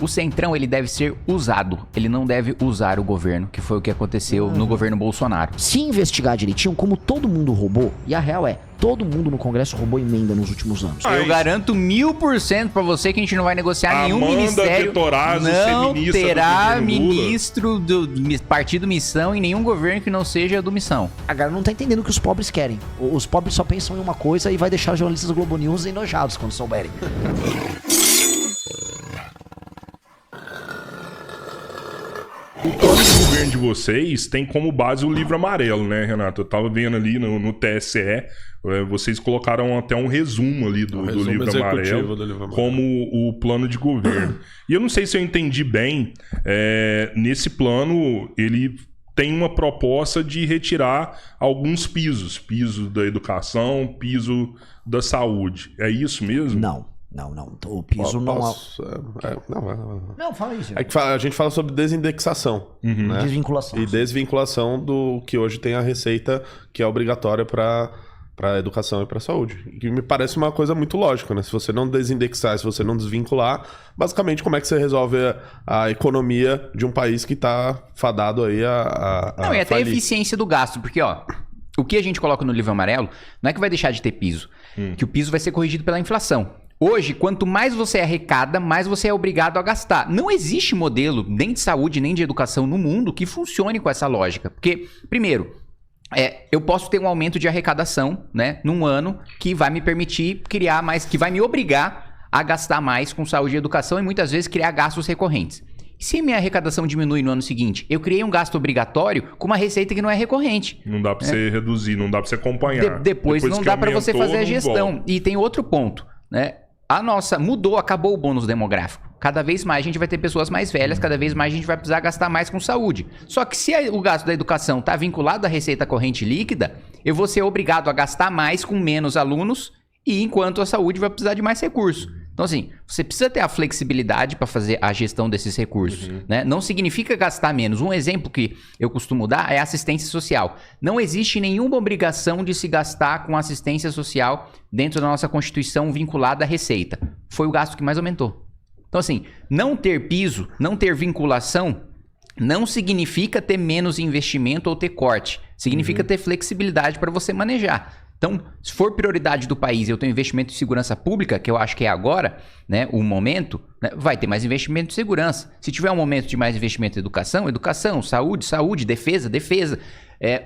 O Centrão, ele deve ser usado. Ele não deve usar o governo, que foi o que aconteceu no governo Bolsonaro. Se investigar direitinho, como todo mundo roubou, e a real é, todo mundo no Congresso roubou emenda nos últimos anos. Eu garanto 1000% pra você que a gente não vai negociar nenhum ministério. Não terá ministro do Partido Missão em nenhum governo que não seja do Missão. A galera não tá entendendo o que os pobres querem. Os pobres só pensam em uma coisa e vai deixar os jornalistas Globo News enojados quando souberem. O plano de governo de vocês tem como base o livro amarelo, né, Renato? Eu tava vendo ali no TSE, vocês colocaram até um resumo ali do livro amarelo como o plano de governo. E eu não sei se eu entendi bem, nesse plano ele tem uma proposta de retirar alguns pisos. Piso da educação, piso da saúde. É isso mesmo? Não. O piso não... Não, fala isso. É que a gente fala sobre desindexação. Né? Desvinculação. E desvinculação do que hoje tem a receita que é obrigatória para educação e para saúde. Que me parece uma coisa muito lógica, né? Se você não desindexar, se você não desvincular, basicamente como é que você resolve a economia de um país que está fadado aí a Não, e até a falir. eficiência do gasto, porque, ó, o que a gente coloca no livro amarelo não é que vai deixar de ter piso, que o piso vai ser corrigido pela inflação. Hoje, quanto mais você arrecada, mais você é obrigado a gastar. Não existe modelo, nem de saúde, nem de educação no mundo, que funcione com essa lógica. Porque, primeiro, eu posso ter um aumento de arrecadação, né, num ano, que vai me permitir criar mais, que vai me obrigar a gastar mais com saúde e educação e muitas vezes criar gastos recorrentes. E se minha arrecadação diminui no ano seguinte? Eu criei um gasto obrigatório com uma receita que não é recorrente. Não dá pra você reduzir, não dá pra você acompanhar. Depois não dá pra você fazer a gestão. Volta. E tem outro ponto, né? Acabou o bônus demográfico. Cada vez mais a gente vai ter pessoas mais velhas, cada vez mais a gente vai precisar gastar mais com saúde. Só que se o gasto da educação está vinculado à receita corrente líquida, eu vou ser obrigado a gastar mais com menos alunos, e enquanto a saúde vai precisar de mais recursos. Então, assim, você precisa ter a flexibilidade para fazer a gestão desses recursos, né? Não significa gastar menos. Um exemplo que eu costumo dar é assistência social. Não existe nenhuma obrigação de se gastar com assistência social dentro da nossa Constituição vinculada à receita. Foi o gasto que mais aumentou. Então, assim, não ter piso, não ter vinculação, não significa ter menos investimento ou ter corte. Significa ter flexibilidade para você manejar. Então, se for prioridade do país e eu tenho investimento em segurança pública, que eu acho que é agora, né, o momento, né, vai ter mais investimento em segurança. Se tiver um momento de mais investimento em educação, saúde, defesa.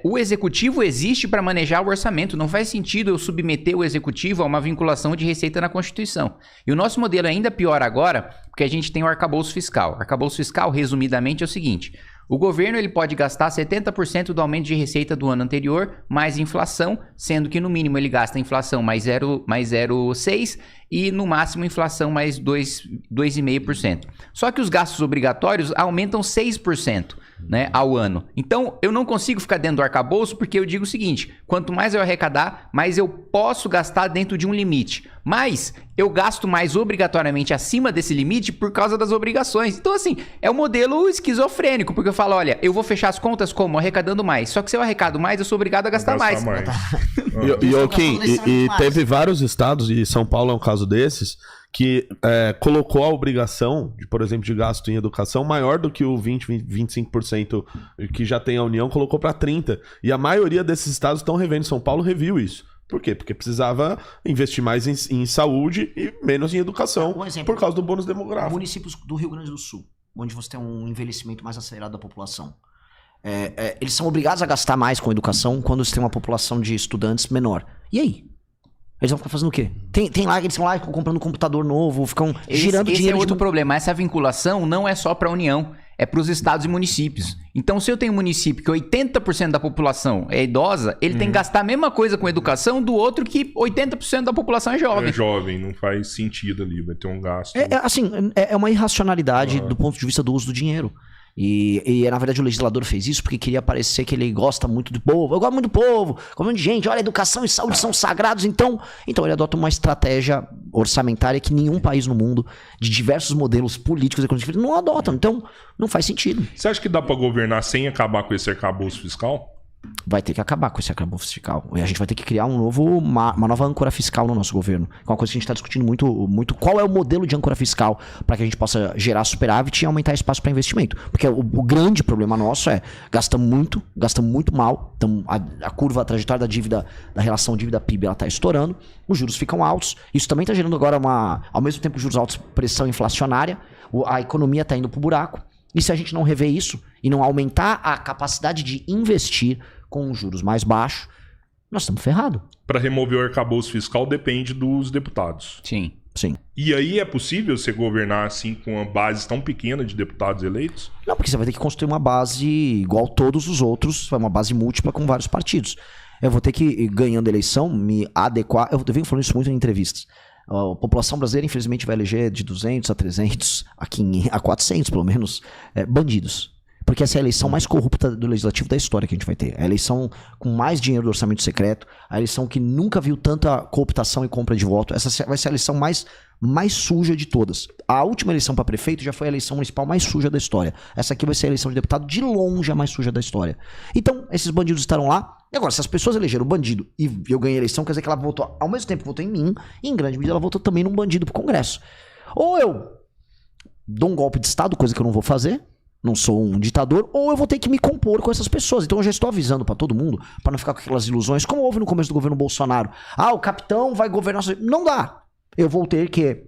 O executivo existe para manejar o orçamento. Não faz sentido eu submeter o executivo a uma vinculação de receita na Constituição. E o nosso modelo é ainda pior agora, porque a gente tem o arcabouço fiscal. O arcabouço fiscal, resumidamente, é o seguinte: o governo ele pode gastar 70% do aumento de receita do ano anterior, mais inflação, sendo que no mínimo ele gasta inflação mais 0,6% e no máximo inflação mais 2,5%. Só que os gastos obrigatórios aumentam 6%, né, ao ano. Então, eu não consigo ficar dentro do arcabouço porque eu digo o seguinte: quanto mais eu arrecadar, mais eu posso gastar dentro de um limite. Mas eu gasto mais obrigatoriamente acima desse limite por causa das obrigações. Então, assim, é um modelo esquizofrênico, porque eu falo, olha, eu vou fechar as contas como? Arrecadando mais. Só que se eu arrecado mais, eu sou obrigado a gastar mais. E teve vários estados, e São Paulo é um caso desses, que colocou a obrigação, por exemplo, de gasto em educação maior do que o 25% que já tem a União, colocou para 30%. E a maioria desses estados estão revendo. São Paulo reviu isso. Por quê? Porque precisava investir mais em saúde e menos em educação, por causa do bônus demográfico. Municípios do Rio Grande do Sul, onde você tem um envelhecimento mais acelerado da população, eles são obrigados a gastar mais com educação quando você tem uma população de estudantes menor. E aí? Eles vão ficar fazendo o quê? Tem lá, eles vão lá comprando um computador novo, ficam girando dinheiro. Esse é outro problema. Essa vinculação não é só para a União, é para os estados e municípios. Então, se eu tenho um município que 80% da população é idosa, ele tem que gastar a mesma coisa com educação do outro que 80% da população é jovem. É jovem, não faz sentido ali, vai ter um gasto. É uma irracionalidade do ponto de vista do uso do dinheiro. E na verdade o legislador fez isso porque queria parecer que ele gosta muito do povo. Eu gosto muito do povo, gosto muito de gente. Olha, educação e saúde são sagrados. Então ele adota uma estratégia orçamentária que nenhum país no mundo, de diversos modelos políticos e econômicos, não adotam. Então não faz sentido. Você acha que dá pra governar sem acabar com esse arcabouço fiscal? vai ter que acabar com esse arcabouço fiscal. E a gente vai ter que criar uma nova âncora fiscal no nosso governo. É uma coisa que a gente está discutindo muito. Qual é o modelo de âncora fiscal para que a gente possa gerar superávit e aumentar espaço para investimento? Porque o grande problema nosso é gastamos muito mal. Então a curva, a trajetória da dívida, da relação dívida-PIB, ela está estourando. Os juros ficam altos. Isso também está gerando agora ao mesmo tempo que juros altos, pressão inflacionária. A economia está indo para o buraco. E se a gente não rever isso e não aumentar a capacidade de investir com os juros mais baixos, nós estamos ferrados. Para remover o arcabouço fiscal depende dos deputados. Sim. E aí é possível você governar assim com uma base tão pequena de deputados eleitos? Não, porque você vai ter que construir uma base igual todos os outros, uma base múltipla com vários partidos. Eu vou ter que, ganhando eleição, me adequar. Eu venho falando isso muito em entrevistas. A população brasileira, infelizmente, vai eleger de 200 a 300, a 400, pelo menos, bandidos. Porque essa é a eleição mais corrupta do legislativo da história que a gente vai ter. É a eleição com mais dinheiro do orçamento secreto, a eleição que nunca viu tanta cooptação e compra de voto. Essa vai ser a eleição mais suja de todas. A última eleição para prefeito já foi a eleição municipal mais suja da história. Essa aqui vai ser a eleição de deputado de longe a mais suja da história. Então, esses bandidos estarão lá. E agora, se as pessoas elegeram o bandido e eu ganhei a eleição, quer dizer que ela votou, ao mesmo tempo que votou em mim, e em grande medida ela votou também num bandido pro Congresso. Ou eu dou um golpe de Estado, coisa que eu não vou fazer, não sou um ditador, ou eu vou ter que me compor com essas pessoas. Então eu já estou avisando pra todo mundo, pra não ficar com aquelas ilusões, como houve no começo do governo Bolsonaro. O capitão vai governar... Não dá. Eu vou ter que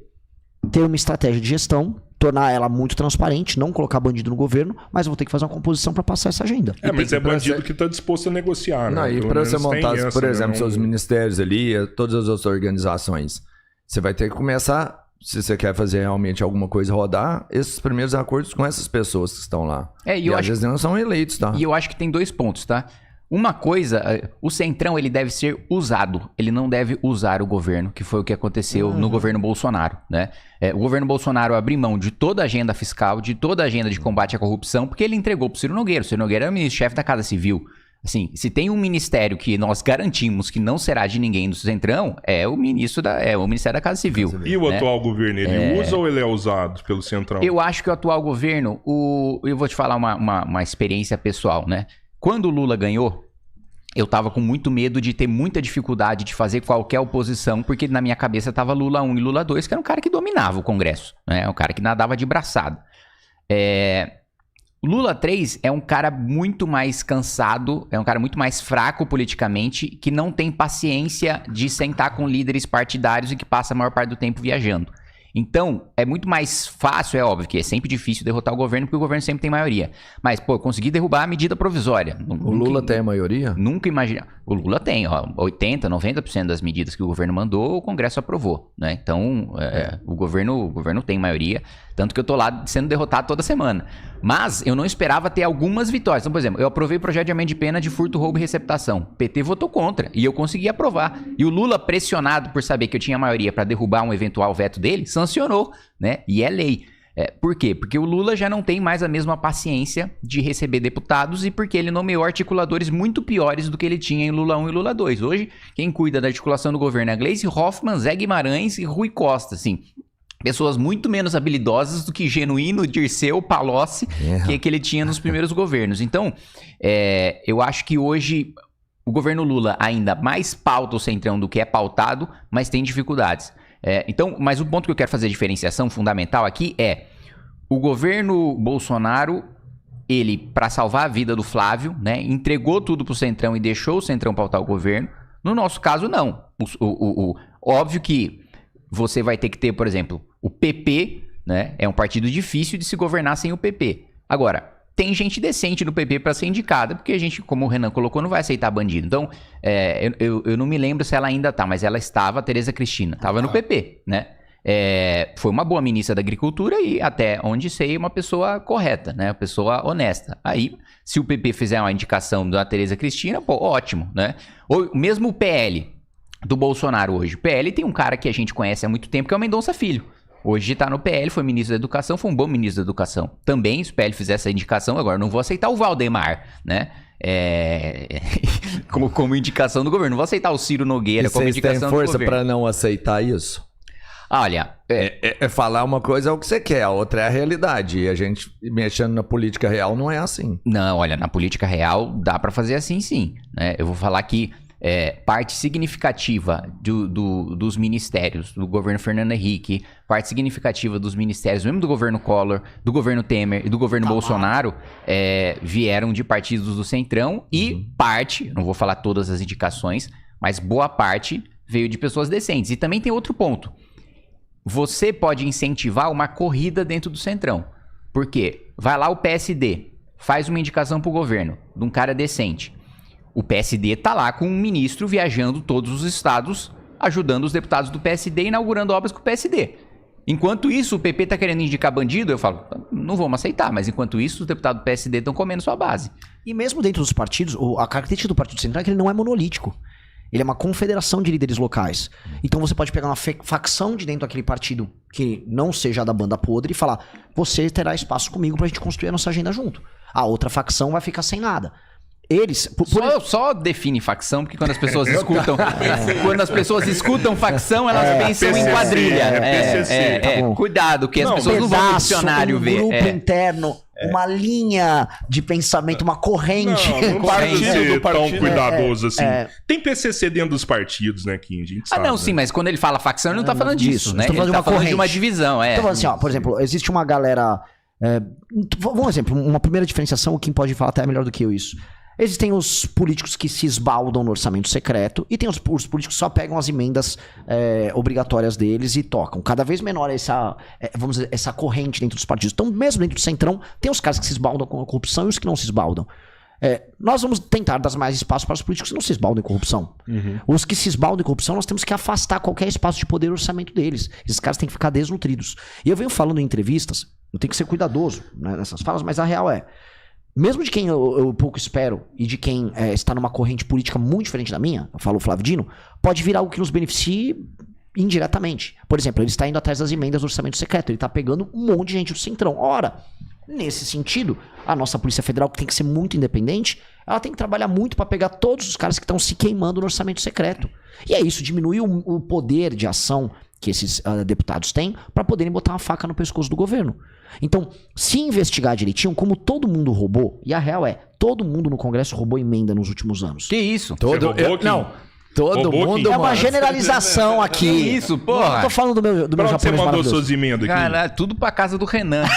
ter uma estratégia de gestão, tornar ela muito transparente, não colocar bandido no governo, mas eu vou ter que fazer uma composição pra passar essa agenda. Mas é bandido que tá disposto a negociar, né? Não, e pra você montar, por exemplo, seus ministérios ali, todas as outras organizações, você vai ter que começar... Se você quer fazer realmente alguma coisa rodar, esses primeiros acordos com essas pessoas que estão lá. E às vezes não são eleitos, tá? E eu acho que tem 2 pontos, tá? Uma coisa, o Centrão ele deve ser usado, ele não deve usar o governo, que foi o que aconteceu no governo Bolsonaro, né? O governo Bolsonaro abriu mão de toda a agenda fiscal, de toda a agenda de combate à corrupção, porque ele entregou pro Ciro Nogueira. O Ciro Nogueira é o ministro-chefe da Casa Civil. Assim, se tem um ministério que nós garantimos que não será de ninguém do Centrão, é o Ministério da Casa Civil. E o atual governo, ele usa ou ele é usado pelo Centrão? Eu acho que o atual governo, eu vou te falar uma experiência pessoal, né? Quando o Lula ganhou, eu tava com muito medo de ter muita dificuldade de fazer qualquer oposição, porque na minha cabeça tava Lula 1 e Lula 2, que era um cara que dominava o Congresso, né? Um cara que nadava de braçada. Lula 3 é um cara muito mais cansado, é um cara muito mais fraco politicamente, que não tem paciência de sentar com líderes partidários e que passa a maior parte do tempo viajando. Então, é muito mais fácil, é óbvio que é sempre difícil derrotar o governo, porque o governo sempre tem maioria. Mas, pô, eu consegui derrubar a medida provisória. O Lula tem a maioria? Nunca imaginei. O Lula tem, 80%, 90% das medidas que o governo mandou, o Congresso aprovou, né? Então, o governo tem maioria, tanto que eu tô lá sendo derrotado toda semana. Mas eu não esperava ter algumas vitórias. Então, por exemplo, eu aprovei o projeto de emenda de pena de furto, roubo e receptação. O PT votou contra e eu consegui aprovar. E o Lula, pressionado por saber que eu tinha maioria para derrubar um eventual veto dele, sancionou, né? E é lei. Por quê? Porque o Lula já não tem mais a mesma paciência de receber deputados e porque ele nomeou articuladores muito piores do que ele tinha em Lula 1 e Lula 2. Hoje, quem cuida da articulação do governo é Gleisi Hoffmann, Zé Guimarães e Rui Costa, assim. Pessoas muito menos habilidosas do que Genuíno, Dirceu, Palocci, que ele tinha nos primeiros governos. Então, eu acho que hoje o governo Lula ainda mais pauta o Centrão do que é pautado, mas tem dificuldades. Então, mas o ponto que eu quero fazer a diferenciação fundamental aqui é o governo Bolsonaro, ele, para salvar a vida do Flávio, né, entregou tudo pro Centrão e deixou o Centrão pautar o governo. No nosso caso, não. Óbvio que você vai ter que ter, por exemplo, o PP, né? É um partido difícil de se governar sem o PP. Agora, tem gente decente no PP para ser indicada, porque a gente, como o Renan colocou, não vai aceitar bandido. Então, eu não me lembro se ela ainda tá, mas ela estava, a Tereza Cristina, estava no PP, né? Foi uma boa ministra da Agricultura e, até onde sei, uma pessoa correta, né? Uma pessoa honesta. Aí, se o PP fizer uma indicação da Tereza Cristina, pô, ótimo, né? Ou mesmo o PL do Bolsonaro hoje. O PL tem um cara que a gente conhece há muito tempo, que é o Mendonça Filho. Hoje está no PL, foi ministro da Educação, foi um bom ministro da Educação. Também, se o PL fizer essa indicação, agora não vou aceitar o Valdemar, né? Como indicação do governo. Não vou aceitar o Ciro Nogueira como indicação do governo. Vocês têm força para não aceitar isso? Olha, Falar uma coisa é o que você quer, a outra é a realidade. E a gente mexendo na política real não é assim. não, olha, na política real dá pra fazer assim sim, né? Eu vou falar que parte significativa dos ministérios do governo Fernando Henrique, parte significativa dos ministérios, mesmo do governo Collor, do governo Temer e do governo Bolsonaro, vieram de partidos do Centrão e parte, não vou falar todas as indicações, mas boa parte veio de pessoas decentes. E também tem outro ponto. Você pode incentivar uma corrida dentro do Centrão. Por quê? Vai lá o PSD, faz uma indicação pro governo de um cara decente. O PSD tá lá com um ministro viajando todos os estados, ajudando os deputados do PSD, inaugurando obras com o PSD. Enquanto isso, o PP tá querendo indicar bandido, eu falo, não vamos aceitar, mas enquanto isso, os deputados do PSD estão comendo sua base. E mesmo dentro dos partidos, a característica do Partido Central é que ele não é monolítico. Ele é uma confederação de líderes locais. Então você pode pegar uma facção de dentro daquele partido que não seja da banda podre e falar, você terá espaço comigo pra gente construir a nossa agenda junto. A outra facção vai ficar sem nada. Eles... Só define facção, porque quando as pessoas escutam... quando as pessoas escutam facção, elas pensam PCC, em quadrilha. PCC, tá bom. Cuidado, que as pessoas não vão no dicionário ver. grupo interno, uma linha de pensamento, uma corrente. Não pode ser tão partido, cuidadoso assim. Tem PCC dentro dos partidos, né, Kim? A gente sabe, não, sim, mas quando ele fala facção, ele não tá falando disso, disso, né? tô falando Ele de tá uma falando de corrente. uma divisão, Então, falando assim, ó, por exemplo, existe uma galera... um exemplo, uma primeira diferenciação, o Kim pode falar até melhor do que eu isso. Existem os políticos que se esbaldam no orçamento secreto e tem os políticos que só pegam as emendas obrigatórias deles e tocam. Cada vez menor vamos dizer, essa corrente dentro dos partidos. Então, mesmo dentro do Centrão, tem os caras que se esbaldam com a corrupção e os que não se esbaldam. Nós vamos tentar dar mais espaço para os políticos que não se esbaldam em corrupção. Os que se esbaldam em corrupção, nós temos que afastar qualquer espaço de poder e orçamento deles. Esses caras têm que ficar desnutridos. E eu venho falando em entrevistas, eu tenho que ser cuidadoso, né, nessas falas, mas a real mesmo de quem eu pouco espero e de quem está numa corrente política muito diferente da minha, eu falo o Flávio Dino, pode vir algo que nos beneficie indiretamente. Por exemplo, ele está indo atrás das emendas do orçamento secreto, ele está pegando um monte de gente do Centrão. Ora, nesse sentido, a nossa Polícia Federal, que tem que ser muito independente, ela tem que trabalhar muito para pegar todos os caras que estão se queimando no orçamento secreto. E é isso, diminuir o poder de ação que esses deputados têm para poderem botar uma faca no pescoço do governo. Então, se investigar direitinho, como todo mundo roubou, e a real todo mundo no Congresso roubou emenda nos últimos anos. Que isso? Todo mundo... É uma generalização aqui. Que isso, porra? Não tô falando do meu Pra onde você japonês mandou maravilhoso. suas emendas aqui? Cara, tudo pra casa do Renan. Aí,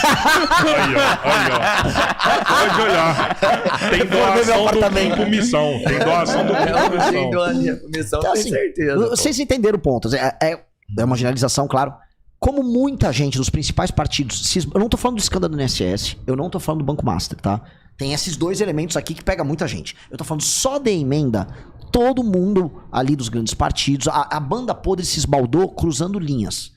ó. Pode olhar. Tem doação do Campo Missão. Tem doação do Campo Missão. Então, assim, vocês entenderam o ponto. É uma generalização, claro. Como muita gente dos principais partidos... Eu não tô falando do escândalo do INSS, eu não tô falando do Banco Master, tá? Tem esses dois elementos aqui que pega muita gente. Eu tô falando só de emenda. Todo mundo ali dos grandes partidos, a banda podre se esbaldou cruzando linhas.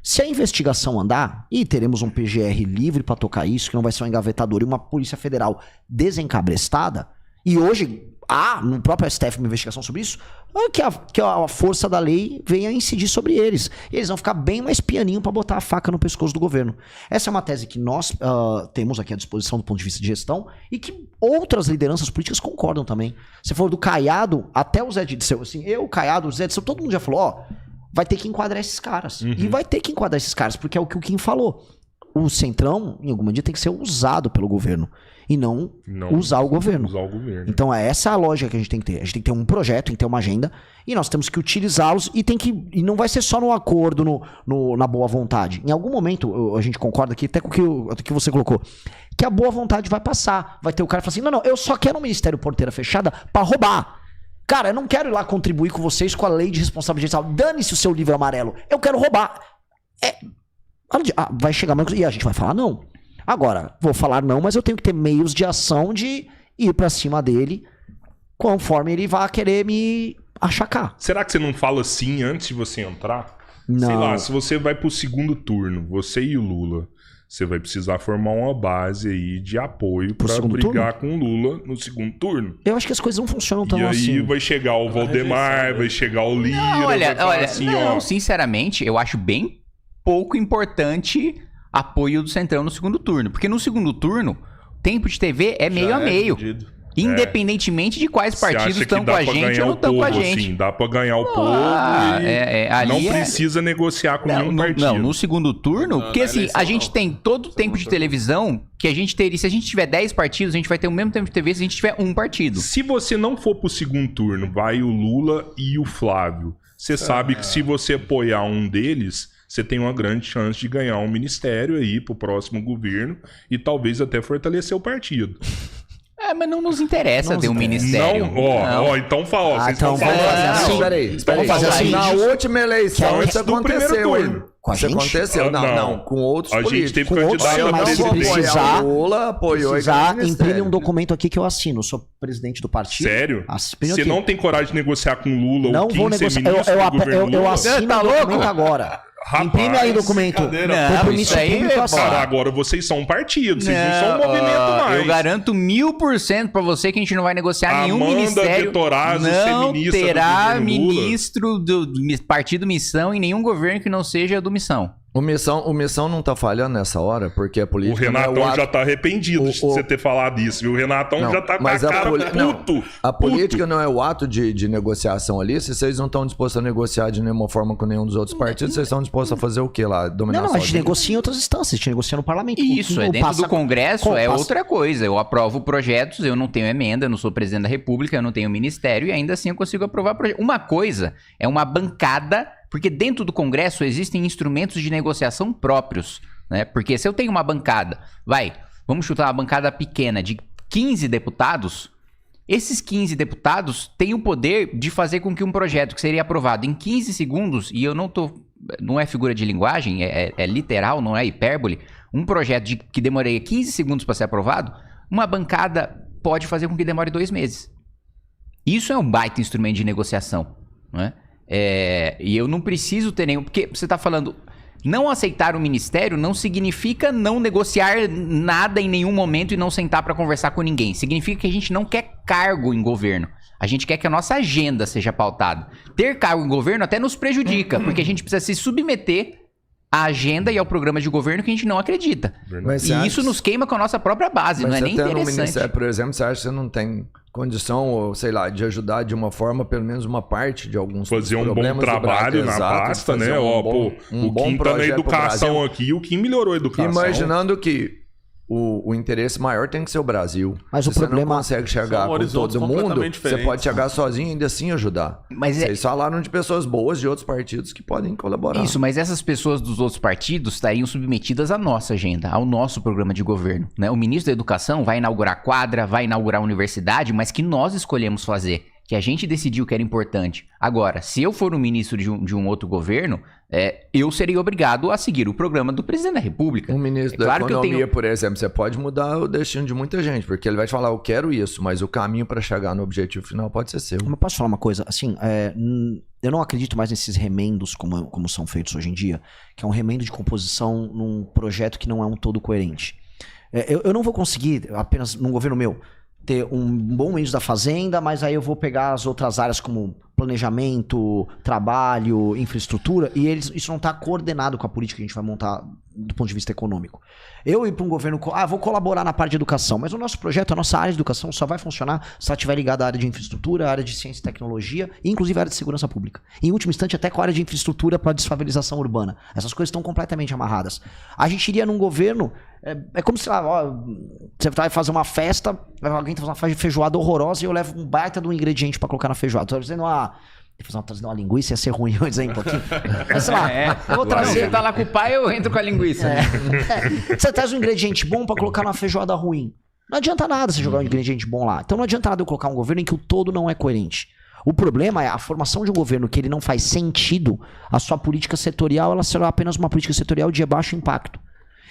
Se a investigação andar, e teremos um PGR livre pra tocar isso, que não vai ser um engavetador, e uma Polícia Federal desencabrestada, e hoje há no próprio STF uma investigação sobre isso, que a força da lei venha incidir sobre eles. E eles vão ficar bem mais pianinho pra botar a faca no pescoço do governo. Essa é uma tese que nós temos aqui à disposição do ponto de vista de gestão e que outras lideranças políticas concordam também. Se for do Caiado até o Zé Dirceu, assim, eu, Caiado, o Zé Dirceu, todo mundo já falou, vai ter que enquadrar esses caras. E vai ter que enquadrar esses caras, porque é o que o Kim falou. O Centrão, em algum dia, tem que ser usado pelo governo. E não usar o governo. Então essa é a lógica que a gente tem que ter. A gente tem que ter um projeto, tem que ter uma agenda, e nós temos que utilizá-los e não vai ser só no acordo, na boa vontade. Em algum momento, a gente concorda aqui, até com o que você colocou, que a boa vontade vai passar. Vai ter o cara que fala assim, não, eu só quero um Ministério Porteira Fechada pra roubar. Cara, eu não quero ir lá contribuir com vocês com a lei de responsabilidade. Dane-se o seu livro amarelo. Eu quero roubar. Vai chegar mais e a gente vai falar não. Agora, vou falar não, mas eu tenho que ter meios de ação de ir pra cima dele conforme ele vai querer me achacar. Será que você não fala sim antes de você entrar? Não. Sei lá, se você vai pro segundo turno, você e o Lula, você vai precisar formar uma base aí de apoio pra brigar com o Lula no segundo turno. Eu acho que as coisas não funcionam tão assim. E aí vai chegar o Valdemar, vai chegar o Lira, Olha, assim, sinceramente, eu acho bem pouco importante apoio do Centrão no segundo turno. Porque no segundo turno, tempo de TV é meio a meio. Independentemente de quais partidos estão com a gente ou não estão com a gente. Sim, dá pra ganhar o povo não precisa negociar com nenhum partido. Não, no segundo turno, porque assim, a gente tem todo o tempo de televisão que a gente teria. Se a gente tiver 10 partidos, a gente vai ter o mesmo tempo de TV se a gente tiver um partido. Se você não for pro segundo turno, vai o Lula e o Flávio. Você sabe que se você apoiar um deles, você tem uma grande chance de ganhar um ministério aí pro próximo governo e talvez até fortalecer o partido. Mas não nos interessa ter um ministério. Então fala. Então vamos fazer assim. Peraí. Vamos fazer assim. Na última eleição isso aconteceu, hein? Com a gente? Isso aconteceu. Não, com outros políticos. A gente teve Com outros, candidato mas se a precisar, Lula apoiou imprime um documento aqui que eu assino. Eu sou presidente do partido. Sério? Assino Você aqui. não tem coragem de negociar com o Lula Não ou vou negociar. Eu assino o documento agora. Rapaz, imprime aí o documento. Isso aí, cara, agora vocês são um partido, vocês não são um movimento mais. Eu garanto 1000% pra você que a gente não vai negociar nenhum ministério. Não terá ministro do Partido Missão em nenhum governo que não seja do Missão. O Missão não tá falhando nessa hora, porque a política... O Renatão já tá arrependido de você ter falado isso, viu? O Renatão já tá com a cara puto. A política não é o ato de negociação ali. Se vocês não estão dispostos a negociar de nenhuma forma com nenhum dos outros partidos, vocês estão dispostos a fazer o quê lá? Dominar a gente negocia em outras instâncias, a gente negocia no parlamento. Isso, dentro do Congresso é outra coisa. Eu aprovo projetos, eu não tenho emenda, eu não sou presidente da República, eu não tenho ministério e ainda assim eu consigo aprovar projetos. Uma coisa é uma bancada... Porque dentro do Congresso existem instrumentos de negociação próprios, né? Porque se eu tenho uma bancada, vamos chutar uma bancada pequena de 15 deputados, esses 15 deputados têm o poder de fazer com que um projeto que seria aprovado em 15 segundos, e eu não é figura de linguagem, é literal, não é hipérbole, um projeto que demoraria 15 segundos para ser aprovado, uma bancada pode fazer com que demore 2 meses. Isso é um baita instrumento de negociação, não é? E eu não preciso ter nenhum... Porque você está falando... Não aceitar o ministério não significa não negociar nada em nenhum momento e não sentar para conversar com ninguém. Significa que a gente não quer cargo em governo. A gente quer que a nossa agenda seja pautada. Ter cargo em governo até nos prejudica, porque a gente precisa se submeter à agenda e ao programa de governo que a gente não acredita. E isso nos queima com a nossa própria base, não é nem interessante. No ministério, por exemplo, você acha que você não tem condição, ou sei lá, de ajudar de uma forma, pelo menos uma parte de alguns fazer um bom trabalho na pasta, né? O Kim tá na educação aqui, o Kim melhorou a educação. Imaginando que o interesse maior tem que ser o Brasil. Mas o problema... você não consegue chegar com todo mundo, você pode chegar sozinho e ainda assim ajudar. Vocês falaram de pessoas boas de outros partidos que podem colaborar. Isso, mas essas pessoas dos outros partidos estariam submetidas à nossa agenda, ao nosso programa de governo, né? O ministro da Educação vai inaugurar quadra, vai inaugurar universidade, mas que nós escolhemos fazer, que a gente decidiu que era importante. Agora, se eu for um ministro de um outro governo, eu serei obrigado a seguir o programa do presidente da República. Um ministro da Economia, por exemplo, você pode mudar o destino de muita gente, porque ele vai te falar, eu quero isso, mas o caminho para chegar no objetivo final pode ser seu. Eu posso falar uma coisa? Assim, eu não acredito mais nesses remendos como são feitos hoje em dia, que é um remendo de composição num projeto que não é um todo coerente. Eu não vou conseguir, apenas num governo meu, ter um bom ministro da Fazenda, mas aí eu vou pegar as outras áreas como planejamento, trabalho, infraestrutura, e isso não está coordenado com a política que a gente vai montar do ponto de vista econômico. Eu ir para um governo, vou colaborar na parte de educação, mas o nosso projeto, a nossa área de educação só vai funcionar se ela estiver ligada à área de infraestrutura, à área de ciência e tecnologia, e inclusive à área de segurança pública. Em último instante, até com a área de infraestrutura para a desfavelização urbana. Essas coisas estão completamente amarradas. A gente iria num governo, é como se você vai fazer uma festa, alguém tá fazendo uma feijoada horrorosa e eu levo um baita de um ingrediente para colocar na feijoada. Tô dizendo trazendo uma linguiça ia ser ruim, eu dizer um pouquinho. Mas sei lá, eu vou trazer. Você tá lá com o pai, eu entro com a linguiça. Você traz um ingrediente bom pra colocar numa feijoada ruim. Não adianta nada você jogar um ingrediente bom lá. Então não adianta nada eu colocar um governo em que o todo não é coerente. O problema é a formação de um governo que ele não faz sentido, a sua política setorial ela será apenas uma política setorial de baixo impacto.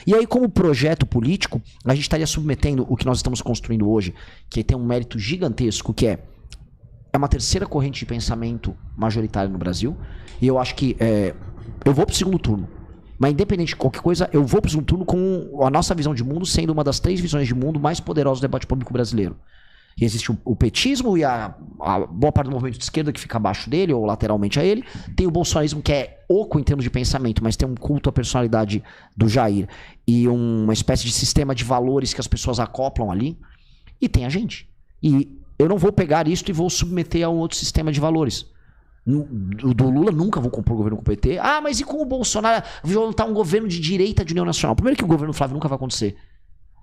E aí, como projeto político, a gente estaria submetendo o que nós estamos construindo hoje, que tem um mérito gigantesco, que é uma terceira corrente de pensamento majoritária no Brasil. E eu acho que eu vou pro segundo turno. Mas independente de qualquer coisa, eu vou pro segundo turno com a nossa visão de mundo sendo uma das 3 visões de mundo mais poderosas do debate público brasileiro. E existe o petismo e a boa parte do movimento de esquerda que fica abaixo dele, ou lateralmente a ele. Tem o bolsonarismo que é oco em termos de pensamento, mas tem um culto à personalidade do Jair. E uma espécie de sistema de valores que as pessoas acoplam ali. E tem a gente. E eu não vou pegar isso e vou submeter a um outro sistema de valores. Do Lula nunca vou compor o governo com o PT. Ah, mas e com o Bolsonaro? Vou montar um governo de direita de União Nacional. Primeiro que o governo do Flávio nunca vai acontecer.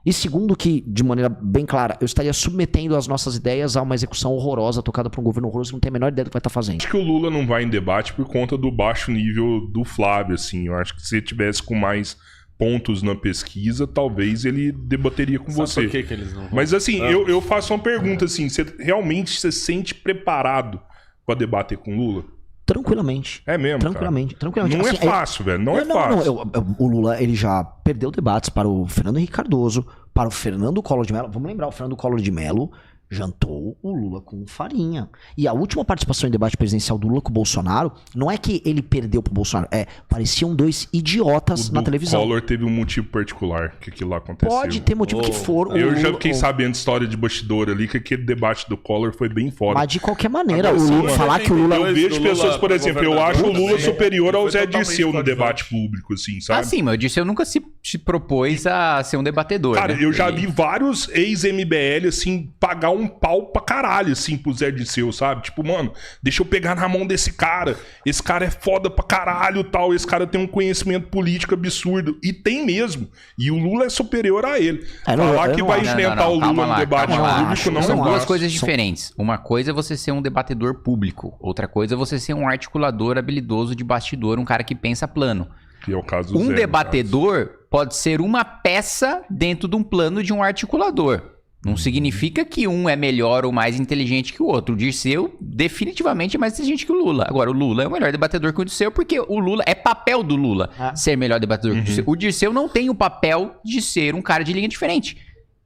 E segundo que, de maneira bem clara, eu estaria submetendo as nossas ideias a uma execução horrorosa, tocada por um governo horroroso que não tem a menor ideia do que vai estar fazendo. Acho que o Lula não vai em debate por conta do baixo nível do Flávio, assim. Eu acho que se ele tivesse com mais pontos na pesquisa, talvez ele debateria com você. Por que eles não vão? Mas assim, eu faço uma pergunta assim, você realmente se sente preparado para debater com o Lula? Tranquilamente. É mesmo, Tranquilamente. Não assim, é fácil, velho. Não é fácil. O Lula, ele já perdeu debates para o Fernando Henrique Cardoso, para o Fernando Collor de Mello. Vamos lembrar, o Fernando Collor de Mello jantou o Lula com farinha. E a última participação em debate presidencial do Lula com o Bolsonaro, não é que ele perdeu pro Bolsonaro, pareciam dois idiotas na televisão. O Collor teve um motivo particular que aquilo lá aconteceu. Pode ter motivo que for. Eu já fiquei sabendo história de bastidor ali, que aquele debate do Collor foi bem foda. Mas de qualquer maneira, Agora, o Lula falar que o Lula... Eu vejo pessoas, por exemplo, eu acho o Lula superior ao Zé Dirceu no debate público, assim, sabe? Ah, sim, mas o Dirceu nunca se propôs a ser um debatedor. Cara, né? eu já vi vários ex-MBL, assim, pagar um pau pra caralho, assim, pro Zé Dirceu, sabe? Tipo, mano, deixa eu pegar na mão desse cara. Esse cara é foda pra caralho, tal. Esse cara tem um conhecimento político absurdo. E tem mesmo. E o Lula é superior a ele. Falar que vai enfrentar o Lula no debate público não é São duas fácil. coisas diferentes. Uma coisa é você ser um debatedor público. Outra coisa é você ser um articulador habilidoso de bastidor, um cara que pensa plano. Que é o caso do Um Zé, debatedor pode ser uma peça dentro de um plano de um articulador. Não significa que um é melhor ou mais inteligente que o outro. O Dirceu definitivamente é mais inteligente que o Lula. Agora, o Lula é o melhor debatedor que o Dirceu, porque o Lula é papel do Lula ser melhor debatedor que o Dirceu. O Dirceu não tem o papel de ser um cara de linha diferente.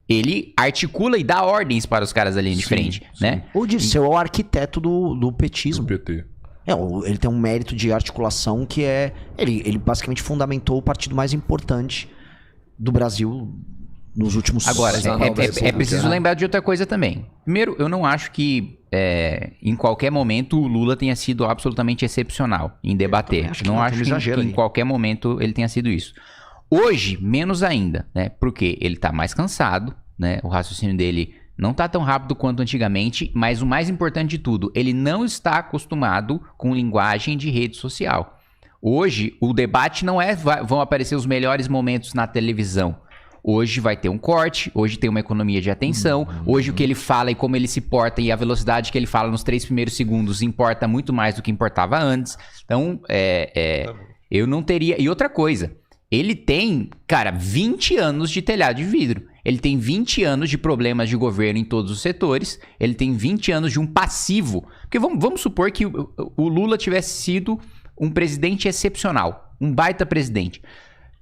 Ele articula e dá ordens para os caras da linha diferente, né? O Dirceu é o arquiteto do petismo. do PT. Ele tem um mérito de articulação que é... Ele basicamente fundamentou o partido mais importante do Brasil nos últimos... Agora, é preciso lembrar de outra coisa também. Primeiro, eu não acho que em qualquer momento o Lula tenha sido absolutamente excepcional em debater. Não acho que em qualquer momento ele tenha sido isso. Hoje, menos ainda, né? Porque ele tá mais cansado, né? O raciocínio dele não tá tão rápido quanto antigamente, mas o mais importante de tudo, ele não está acostumado com linguagem de rede social. Hoje, o debate não vão aparecer os melhores momentos na televisão. Hoje vai ter um corte, hoje tem uma economia de atenção, hoje o que ele fala e como ele se porta e a velocidade que ele fala nos 3 primeiros segundos importa muito mais do que importava antes. Então, eu não teria... E outra coisa, ele tem, cara, 20 anos de telhado de vidro. Ele tem 20 anos de problemas de governo em todos os setores. Ele tem 20 anos de um passivo. Porque vamos supor que o Lula tivesse sido um presidente excepcional, um baita presidente,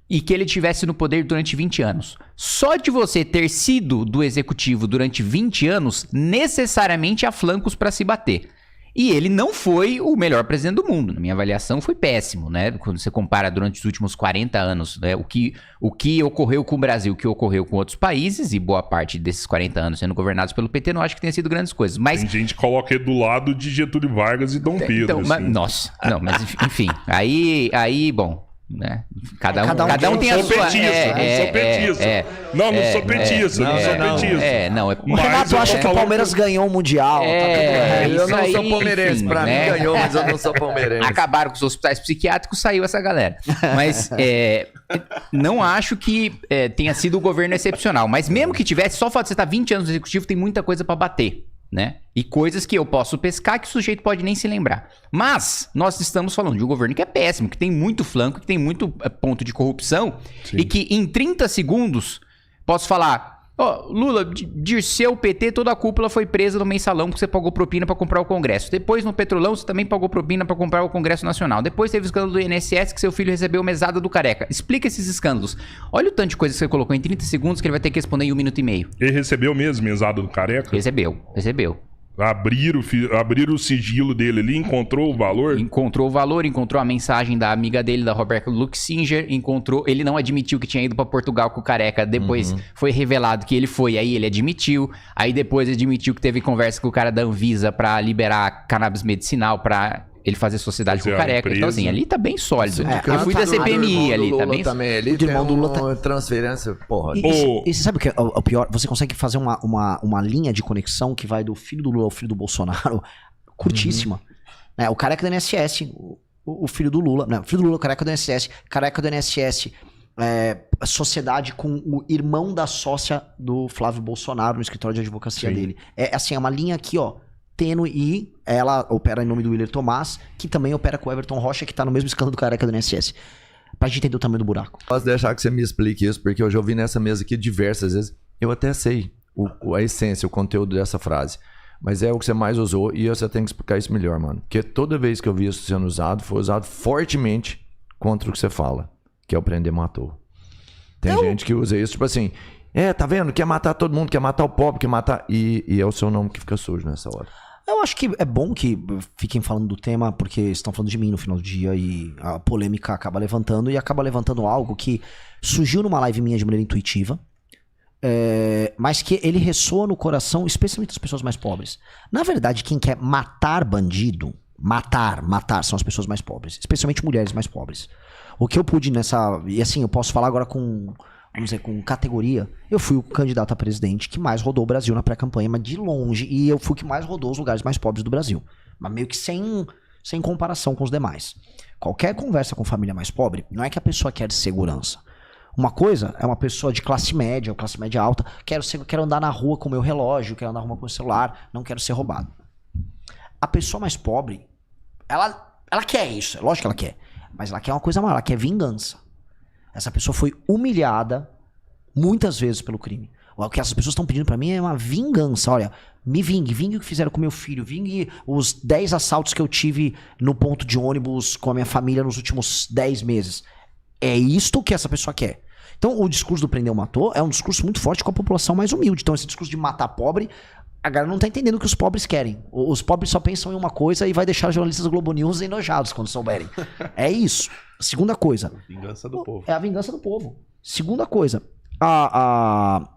e que ele tivesse no poder durante 20 anos. Só de você ter sido do executivo durante 20 anos, necessariamente há flancos para se bater. E ele não foi o melhor presidente do mundo. Na minha avaliação, foi péssimo, né? Quando você compara durante os últimos 40 anos, né? O que ocorreu com o Brasil, o que ocorreu com outros países, e boa parte desses 40 anos sendo governados pelo PT, não acho que tenha sido grandes coisas. Mas tem gente que coloca ele do lado de Getúlio Vargas e Dom Pedro. Então, assim. Nossa, não, mas enfim. Aí, bom... Né? Cada um tem a sua... Não sou petista. Não sou petista. O Renato acha que o Palmeiras ganhou o Mundial. Eu não sou palmeirense. Pra mim ganhou, mas eu não sou palmeirense. Acabaram com os hospitais psiquiátricos, saiu essa galera. Mas não acho que tenha sido o governo excepcional. Mas mesmo que tivesse, só o fato de você estar 20 anos no executivo, tem muita coisa pra bater. Né? E coisas que eu posso pescar que o sujeito pode nem se lembrar. Mas nós estamos falando de um governo que é péssimo, que tem muito flanco, que tem muito ponto de corrupção. Sim. E que em 30 segundos posso falar: Lula, Dirceu, PT, toda a cúpula foi presa no mensalão porque você pagou propina para comprar o Congresso. Depois no Petrolão você também pagou propina para comprar o Congresso Nacional. Depois teve o escândalo do INSS que seu filho recebeu mesada do Careca. Explica esses escândalos. Olha o tanto de coisa que você colocou em 30 segundos que ele vai ter que responder em 1 minuto e meio. Ele recebeu mesmo mesada do Careca? Recebeu. Abriram o sigilo dele ali, encontrou o valor? Encontrou o valor, encontrou a mensagem da amiga dele, da Roberta Luxinger, ele não admitiu que tinha ido pra Portugal com o Careca, depois foi revelado que ele foi, aí ele admitiu, aí depois admitiu que teve conversa com o cara da Anvisa pra liberar cannabis medicinal pra ele fazer sociedade com o Fazer a Careca. Então, empresa. assim, ali tá bem sólido. Sindicato Eu fui da do CPMI irmão ali, do tá Lula bem também. Ele O tem irmão do Lula uma transferência, porra. E você sabe o que é o pior? Você consegue fazer uma linha de conexão que vai do filho do Lula ao filho do Bolsonaro curtíssima. Né? O Careca do INSS, o filho do Lula. Não, o filho do Lula, o Careca do INSS. Careca do INSS, sociedade com o irmão da sócia do Flávio Bolsonaro no escritório de advocacia dele. É assim, é uma linha aqui, ó, tênue, e ela opera em nome do Willer Tomás, que também opera com o Everton Rocha, que tá no mesmo escândalo do Careca do INSS. Pra gente entender o tamanho do buraco. Posso deixar que você me explique isso, porque eu já ouvi nessa mesa aqui diversas vezes. Eu até sei a essência, o conteúdo dessa frase. Mas é o que você mais usou e você tem que explicar isso melhor, mano. Porque toda vez que eu vi isso sendo usado, foi usado fortemente contra o que você fala, que é o prender matou. Tem gente que usa isso, tipo assim, tá vendo? Quer matar todo mundo, quer matar o pobre, quer matar... E é o seu nome que fica sujo nessa hora. Eu acho que é bom que fiquem falando do tema, porque estão falando de mim no final do dia e a polêmica acaba levantando, e acaba levantando algo que surgiu numa live minha de maneira intuitiva, mas que ele ressoa no coração, especialmente das pessoas mais pobres. Na verdade, quem quer matar bandido, matar, são as pessoas mais pobres, especialmente mulheres mais pobres. O que eu pude nessa... E assim, eu posso falar agora com... Vamos dizer, com categoria, eu fui o candidato a presidente que mais rodou o Brasil na pré-campanha, mas de longe, e eu fui o que mais rodou os lugares mais pobres do Brasil. Mas meio que sem comparação com os demais. Qualquer conversa com família mais pobre, não é que a pessoa quer segurança. Uma coisa é uma pessoa de classe média ou classe média alta, quero andar na rua com o meu relógio, quero andar na rua com o celular, não quero ser roubado. A pessoa mais pobre, ela quer isso, é lógico que ela quer, mas ela quer uma coisa maior, ela quer vingança. Essa pessoa foi humilhada muitas vezes pelo crime. O que essas pessoas estão pedindo pra mim é uma vingança. Olha, me vingue o que fizeram com meu filho, vingue os 10 assaltos que eu tive no ponto de ônibus com a minha família nos últimos 10 meses. É isto que essa pessoa quer. Então, o discurso do prendeu matou é um discurso muito forte com a população mais humilde. Então, esse discurso de matar pobre, a galera não tá entendendo o que os pobres querem. Os pobres só pensam em uma coisa e vai deixar os jornalistas Globo News enojados quando souberem. É isso. Segunda coisa. Vingança do povo. É a vingança do povo. Segunda coisa. A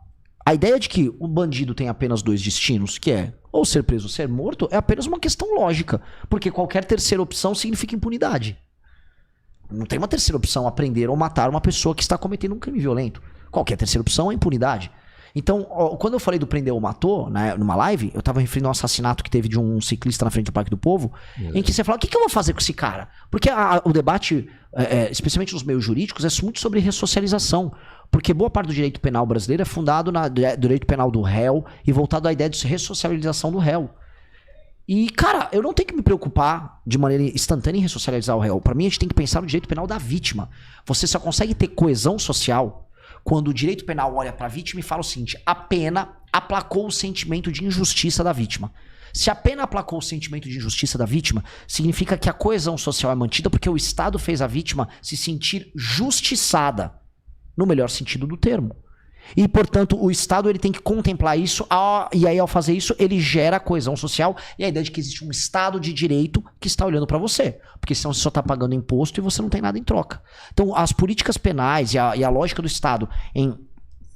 ideia de que o bandido tem apenas 2 destinos, que é ou ser preso ou ser morto, é apenas uma questão lógica. Porque qualquer terceira opção significa impunidade. Não tem uma terceira opção a prender ou matar uma pessoa que está cometendo um crime violento. Qualquer terceira opção é impunidade. Então, quando eu falei do prendeu ou matou, né, numa live, eu tava referindo ao assassinato que teve de um ciclista na frente do Parque do Povo, em que você fala, o que eu vou fazer com esse cara? Porque o debate, especialmente nos meios jurídicos, é muito sobre ressocialização. Porque boa parte do direito penal brasileiro é fundado no direito penal do réu e voltado à ideia de ressocialização do réu. E, cara, eu não tenho que me preocupar de maneira instantânea em ressocializar o réu. Pra mim, a gente tem que pensar no direito penal da vítima. Você só consegue ter coesão social quando o direito penal olha para a vítima e fala o seguinte: a pena aplacou o sentimento de injustiça da vítima. Se a pena aplacou o sentimento de injustiça da vítima, significa que a coesão social é mantida porque o Estado fez a vítima se sentir justiçada, no melhor sentido do termo. E, portanto, o Estado ele tem que contemplar isso, e aí, ao fazer isso, ele gera a coesão social e a ideia de que existe um Estado de direito que está olhando para você. Porque senão você só está pagando imposto e você não tem nada em troca. Então, as políticas penais e a lógica do Estado em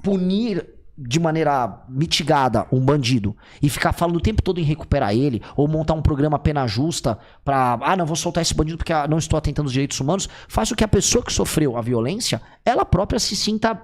punir de maneira mitigada um bandido e ficar falando o tempo todo em recuperar ele, ou montar um programa pena justa para, não vou soltar esse bandido porque não estou atentando aos direitos humanos, faz com que a pessoa que sofreu a violência, ela própria se sinta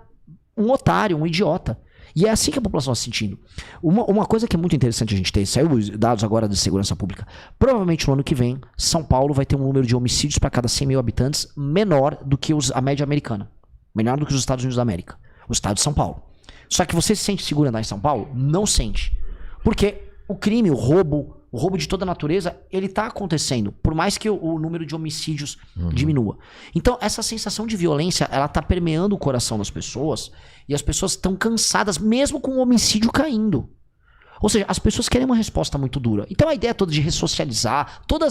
um otário, um idiota. E é assim que a população está se sentindo. Uma coisa que é muito interessante a gente ter, saiu os dados agora de segurança pública, provavelmente no ano que vem, São Paulo vai ter um número de homicídios para cada 100 mil habitantes menor do que a média americana. Menor do que os Estados Unidos da América. O estado de São Paulo. Só que você se sente seguro andar em São Paulo? Não sente. Porque o crime, o roubo de toda a natureza, ele tá acontecendo, por mais que o número de homicídios diminua. Então, essa sensação de violência, ela tá permeando o coração das pessoas, e as pessoas estão cansadas, mesmo com o homicídio caindo. Ou seja, as pessoas querem uma resposta muito dura. Então a ideia toda de ressocializar, toda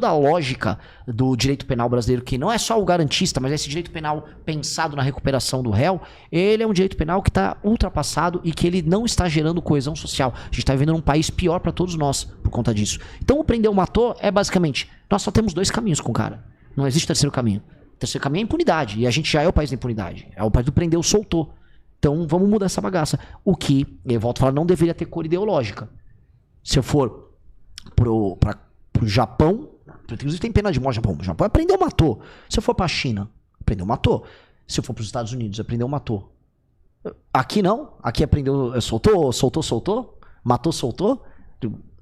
a lógica do direito penal brasileiro, que não é só o garantista, mas é esse direito penal pensado na recuperação do réu, ele é um direito penal que está ultrapassado e que ele não está gerando coesão social. A gente está vivendo num país pior para todos nós por conta disso. Então o prendeu matou é basicamente, nós só temos 2 caminhos com o cara. Não existe terceiro caminho. O terceiro caminho é impunidade, e a gente já é o país da impunidade. É o país do prendeu soltou. Então vamos mudar essa bagaça. O que, eu volto a falar, não deveria ter cor ideológica. Se eu for pro Japão, Inclusive tem pena de morte no Japão. O Japão aprendeu, matou. Se eu for pra China, aprendeu, matou. Se eu for pros Estados Unidos, aprendeu, matou. Aqui não. Aqui aprendeu, soltou. Matou, soltou.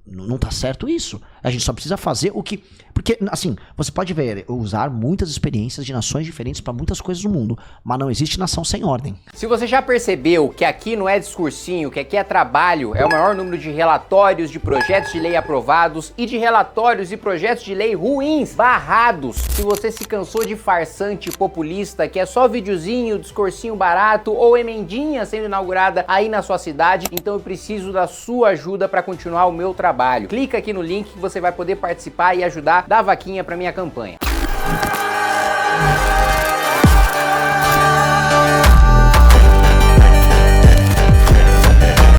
Não tá certo isso. A gente só precisa fazer o que... Porque, assim, você pode ver, usar muitas experiências de nações diferentes para muitas coisas do mundo, mas não existe nação sem ordem. Se você já percebeu que aqui não é discursinho, que aqui é trabalho, é o maior número de relatórios de projetos de lei aprovados e de relatórios e projetos de lei ruins, barrados. Se você se cansou de farsante populista, que é só videozinho, discursinho barato ou emendinha sendo inaugurada aí na sua cidade, então eu preciso da sua ajuda para continuar o meu trabalho. Clica aqui no link que você vai poder participar e ajudar da vaquinha para minha campanha.